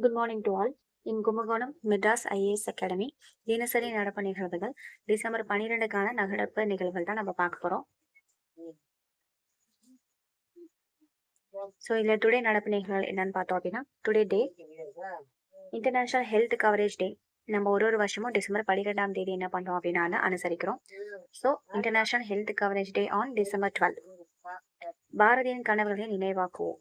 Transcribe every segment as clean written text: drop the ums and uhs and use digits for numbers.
Good morning to all. In Kumbakonam Madras IAS academy தினசரி நடப்பு நிகழ்வுகள் டிசம்பர் 12க்கான நடப்பு நிகழ்வுகள் தான் நம்ம பார்க்க போறோம். ஸோ இதில் டுடே நடப்பு நிகழ்வுகள் என்னன்னு பார்த்தோம் அப்படின்னா, today day international health coverage day. நம்ம ஒரு வருஷமும் டிசம்பர் 12ஆம் தேதி என்ன பண்றோம் அப்படின்னா அனுசரிக்கிறோம். So international health coverage day on December 12. பாரதியின் கனவுகளை நினைவாக்குவோம்.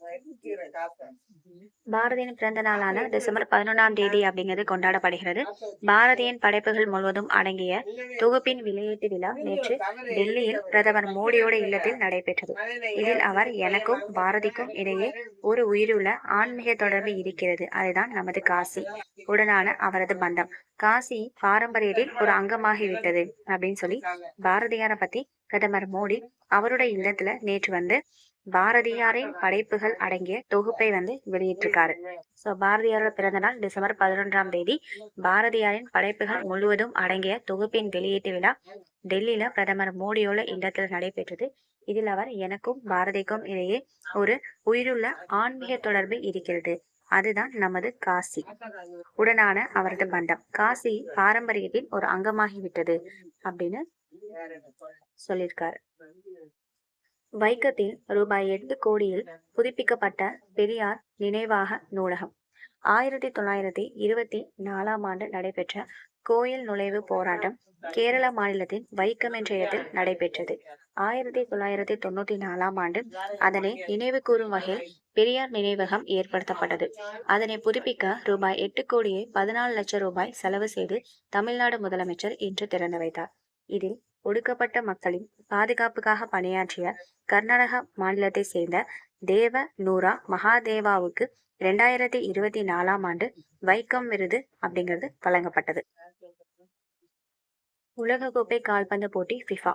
பாரதியின் பிறந்த நாளான டிசம்பர் 11ஆம் தேதி அப்படிங்கிறது கொண்டாடப்படுகிறது. பாரதியின் படைப்புகள் முழுவதும் அடங்கிய தொகுப்பின் வெளியீட்டு விழா நேற்று டெல்லியில் பிரதமர் மோடியோட இல்லத்தில் நடைபெற்றது. இதில் அவர் எனக்கும் பாரதிக்கும் இடையே ஒரு உயிருள்ள ஆன்மீக தொடர்பு இருக்கிறது, அதுதான் நமது காசி உடனான அவரது பந்தம். காசி பாரம்பரியத்தில் ஒரு அங்கமாகிவிட்டது அப்படின்னு சொல்லி பாரதியாரை பத்தி பிரதமர் மோடி அவருடைய இல்லத்துல நேற்று வந்து பாரதியாரின் படைப்புகள் அடங்கிய தொகுப்பை வந்து வெளியிட்டிருக்காரு. ஸோ பாரதியாரோட பிறந்த நாள் டிசம்பர் 11ஆம் தேதி. பாரதியாரின் படைப்புகள் முழுவதும் அடங்கிய தொகுப்பின் வெளியீட்டு விழா டெல்லியில பிரதமர் மோடியோட இல்லத்தில் நடைபெற்றது. இதில் அவர் எனக்கும் பாரதிக்கும் இடையே ஒரு உயிருள்ள ஆன்மீக தொடர்பு இருக்கிறது, அதுதான் நமது காசி உடனான அவரது பந்தம். காசி பாரம்பரியத்தின் ஒரு அங்கமாகிவிட்டது அப்படின்னு சொல்லியிருக்காரு. வைக்கத்தில் ரூபாய் 8 கோடியில் புதுப்பிக்கப்பட்ட பெரியார் நினைவாக நூலகம். 1924ஆம் ஆண்டு நடைபெற்ற கோயில் நுழைவு போராட்டம் கேரள மாநிலத்தின் வைக்கம் என்ற இடத்தில் நடைபெற்றது. 1994ஆம் ஆண்டு அதனை நினைவு கூறும் வகையில் பெரியார் நினைவகம் ஏற்படுத்தப்பட்டது. அதனை புதுப்பிக்க ரூபாய் 8 கோடியே 14 லட்சம் ரூபாய் செலவு செய்து தமிழ்நாடு முதலமைச்சர் இன்று திறந்து வைத்தார். இதில் ஒடுக்கப்பட்ட மக்களின் பாதுகாப்புக்காக பணியாற்றிய கர்நாடக மாநிலத்தை சேர்ந்த தேவ நூரா மகாதேவாவுக்கு 2024ஆம் ஆண்டு வைக்கம் விருது அப்படிங்கிறது வழங்கப்பட்டது. உலகக்கோப்பை கால்பந்து போட்டி ஃபிஃபா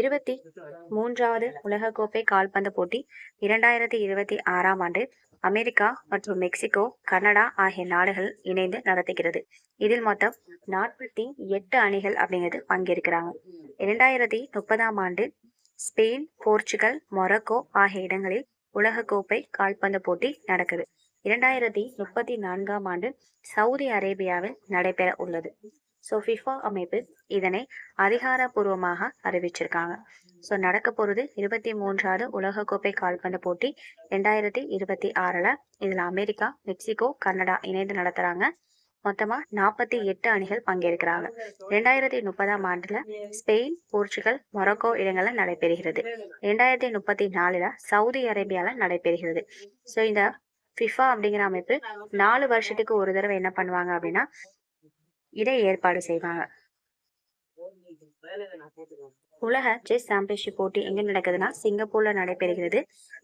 23வது உலகக்கோப்பை கால்பந்து போட்டி 2026ஆம் ஆண்டு அமெரிக்கா மற்றும் மெக்சிகோ, கனடா ஆகிய நாடுகள் இணைந்து நடத்துகிறது. இதில் மொத்தம் 48 அணிகள் அப்படிங்கிறது பங்கேற்கிறாங்க. 2030ஆம் ஆண்டு ஸ்பெயின், போர்ச்சுகல், மொரோக்கோ ஆகிய இடங்களில் உலகக்கோப்பை கால்பந்து போட்டி நடக்குது. 2034ஆம் ஆண்டு சவுதி அரேபியாவில் நடைபெற உள்ளது. ஸோ ஃபிஃபா அமைப்பு இதனை அதிகாரப்பூர்வமாக அறிவிச்சிருக்காங்க. ஸோ நடக்க போகிறது 23வது உலகக்கோப்பை கால்பந்து போட்டி 2026. இதில் அமெரிக்கா, மெக்சிகோ, கனடா இணைந்து நடத்துறாங்க. மொத்தமா 48 அணிகள் பங்கேற்கிறாங்க. 2030ஆம் ஆண்டுல ஸ்பெயின், போர்ச்சுகல், மொரோக்கோ இடங்கள்ல நடைபெறுகிறது. 2034 சவுதி அரேபியால நடைபெறுகிறது. ஸோ இந்த ஃபிஃபா அப்படிங்கிற அமைப்பு 4 வருஷத்துக்கு ஒரு தடவை என்ன பண்ணுவாங்க அப்படின்னா இதை ஏற்பாடு செய்வாங்க. உலக செஸ் சாம்பியன்ஷிப் போட்டி எங்க நடக்குதுன்னா சிங்கப்பூர்ல நடைபெறுகிறது.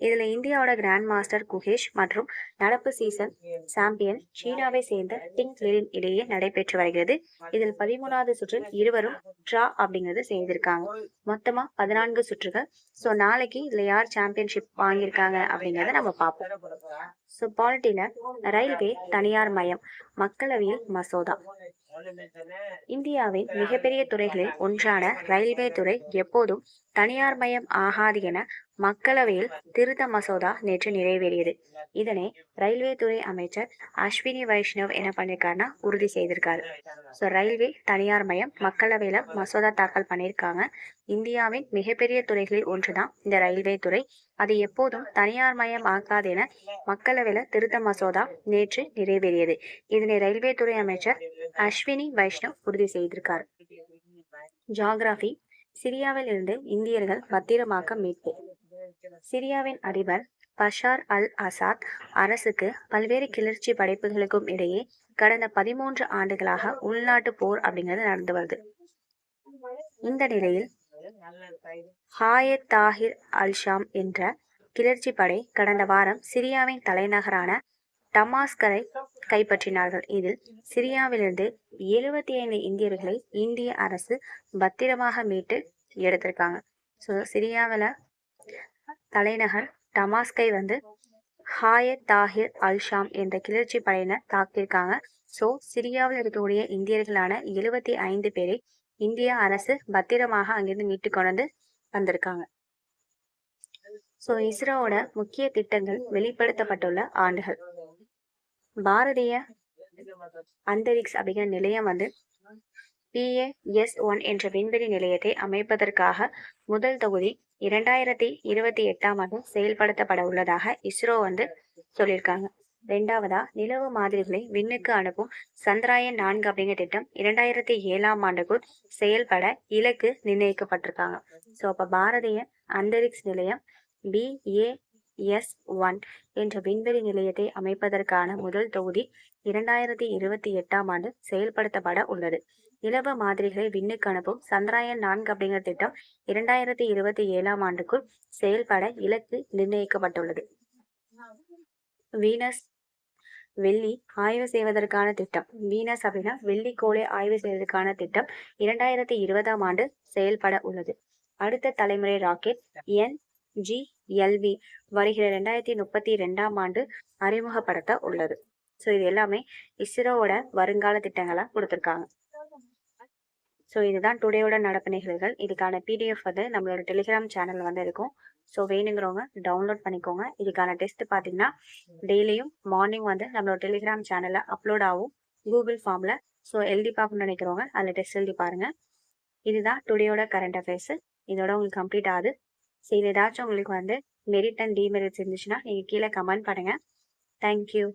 இதுல இந்தியாவோட கிராண்ட் மாஸ்டர் குகேஷ் மற்றும் நடப்பு சீசன் சாம்பியன் சீனாவை சேர்ந்த டிங் லின் இடையே நடைபெற்று வருகிறது. இதில் 13வது சுற்றில் இருவரும் ட்ரா அப்படிங்கிறது செய்திருக்காங்க. மொத்தமா 14 சுற்றுகள். ஸோ நாளைக்கு இதுல யார் சாம்பியன்ஷிப் வாங்கியிருக்காங்க அப்படிங்கிறத நம்ம பார்ப்போம். ஸோ பாலிட்டியில ரயில்வே தனியார் மயம் மக்களவையில் மசோதா. இந்தியாவின் மிகப்பெரிய துறைகளில் ஒன்றான ரயில்வே துறை எப்போதும் தனியார் மயம் ஆகாது என மக்களவையில் திருத்த மசோதா நேற்று நிறைவேறியது. இதனை ரயில்வே துறை அமைச்சர் அஸ்வினி வைஷ்ணவ் என்ன பண்ணியிருக்காருன்னா உறுதி செய்திருக்காரு. ஸோ ரயில்வே தனியார் மயம் மக்களவையில மசோதா தாக்கல் பண்ணியிருக்காங்க. இந்தியாவின் மிகப்பெரிய துறைகளில் ஒன்றுதான் இந்த ரயில்வே துறை, அது எப்போதும் தனியார் மயம் ஆகாது என மக்களவையில திருத்த மசோதா நேற்று நிறைவேறியது. இதனை ரயில்வே துறை அமைச்சர் அஸ்வினி வைஷ்ணவ் உறுதி செய்திருக்கார். ஜியோகிராஃபி. சிரியாவில் இருந்து இந்தியர்கள் பத்திரமாக மீட்பு. சிரியாவின் அதிபர் பஷார் அல் அசாத் அரசுக்கு பல்வேறு கிளர்ச்சி படைப்புகளுக்கும் இடையே கடந்த 13 ஆண்டுகளாக உள்நாட்டு போர் அப்படிங்கிறது நடந்து வருது. இந்த நிலையில் ஹாயத் தாஹிர் அல்-ஷாம் என்ற கிளர்ச்சி படை கடந்த வாரம் சிரியாவின் தலைநகரான டமாஸ்கரை கைப்பற்றினார்கள். இதில் சிரியாவிலிருந்து 75 இந்தியர்களை இந்திய அரசு பத்திரமாக மீட்டு எடுத்திருக்காங்க. ஸோ சிரியாவில் தலைநகர் டமாஸ்கை வந்து ஹாயத் தாஹிர் அல்-ஷாம் என்ற கிளர்ச்சி படையினர் தாக்கியிருக்காங்க. ஸோ சிரியாவில் இருக்கக்கூடிய இந்தியர்களான 75 பேரை இந்திய அரசு பத்திரமாக அங்கிருந்து மீட்டு கொண்டு வந்திருக்காங்க. ஸோ இஸ்ரோவோட முக்கிய திட்டங்கள் வெளிப்படுத்தப்பட்டுள்ள ஆண்டுகள். பாரதிய அந்தரிக்ஸ் அப்படிங்கிற நிலையம் வந்து PAS-1 என்ற விண்வெளி நிலையத்தை அமைப்பதற்காக முதல் தொகுதி 2028ஆம் ஆண்டு செயல்படுத்தப்பட உள்ளதாக இஸ்ரோ வந்து சொல்லியிருக்காங்க. ரெண்டாவதா, நிலவு மாதிரிகளை விண்ணுக்கு அனுப்பும் சந்திராயன் 4 அப்படிங்கிற திட்டம் 2007ஆம் ஆண்டுக்குள் செயல்பட இலக்கு நிர்ணயிக்கப்பட்டிருக்காங்க. ஸோ அப்ப பாரதிய அந்தரிக்ஸ் நிலையம் BAS-1 என்ற விண்வெளி நிலையத்தை அமைப்பதற்கான முதல் தொகுதி 2028ஆம் ஆண்டு செயல்படுத்தப்பட உள்ளது. நிலவு மாதிரிகளை விண்ணுக்கு அனுப்பும் சந்திராயன் 4 அப்படிங்கிற திட்டம் 2027ஆம் ஆண்டுக்குள் செயல்பட இலக்கு நிர்ணயிக்கப்பட்டுள்ளது. வீனஸ் வெள்ளி ஆய்வு செய்வதற்கான திட்டம். வீனஸ் அப்படின்னா வெள்ளிக்கோளை ஆய்வு செய்வதற்கான திட்டம் 2020ஆம் ஆண்டு செயல்பட உள்ளது. அடுத்த தலைமுறை ராக்கெட் NGLV வருகிற 2032ஆம் ஆண்டு அறிமுகப்படுத்த உள்ளது. ஸோ இது எல்லாமே இஸ்ரோவோட வருங்கால திட்டங்களா கொடுத்துருக்காங்க. ஸோ இதுதான் டுடேயோட நடப்பு நிகழ்வுகள். இதுக்கான PDF வந்து நம்மளோட டெலிகிராம் சேனல் வந்து இருக்கும். ஸோ வேணுங்கிறவங்க டவுன்லோட் பண்ணிக்கோங்க. இதுக்கான டெஸ்ட் பார்த்தீங்கன்னா டெய்லியும் மார்னிங் வந்து நம்மளோட டெலிகிராம் சேனலில் அப்லோட் ஆகும் கூகுள் ஃபார்மில். ஸோ எழுதி பார்க்கணும்னு நினைக்கிறவங்க அதில் டெஸ்ட் எழுதி பாருங்கள். இதுதான் டுடேயோட கரண்ட் அஃபேர்ஸ். இதோட உங்களுக்கு கம்ப்ளீட் ஆகுது. ஸோ இது ஏதாச்சும் உங்களுக்கு வந்து மெரிட் அண்ட் டிமெரிட்ஸ் இருந்துச்சுன்னா நீங்கள் கீழே கமெண்ட் பண்ணுங்கள். தேங்க்யூ.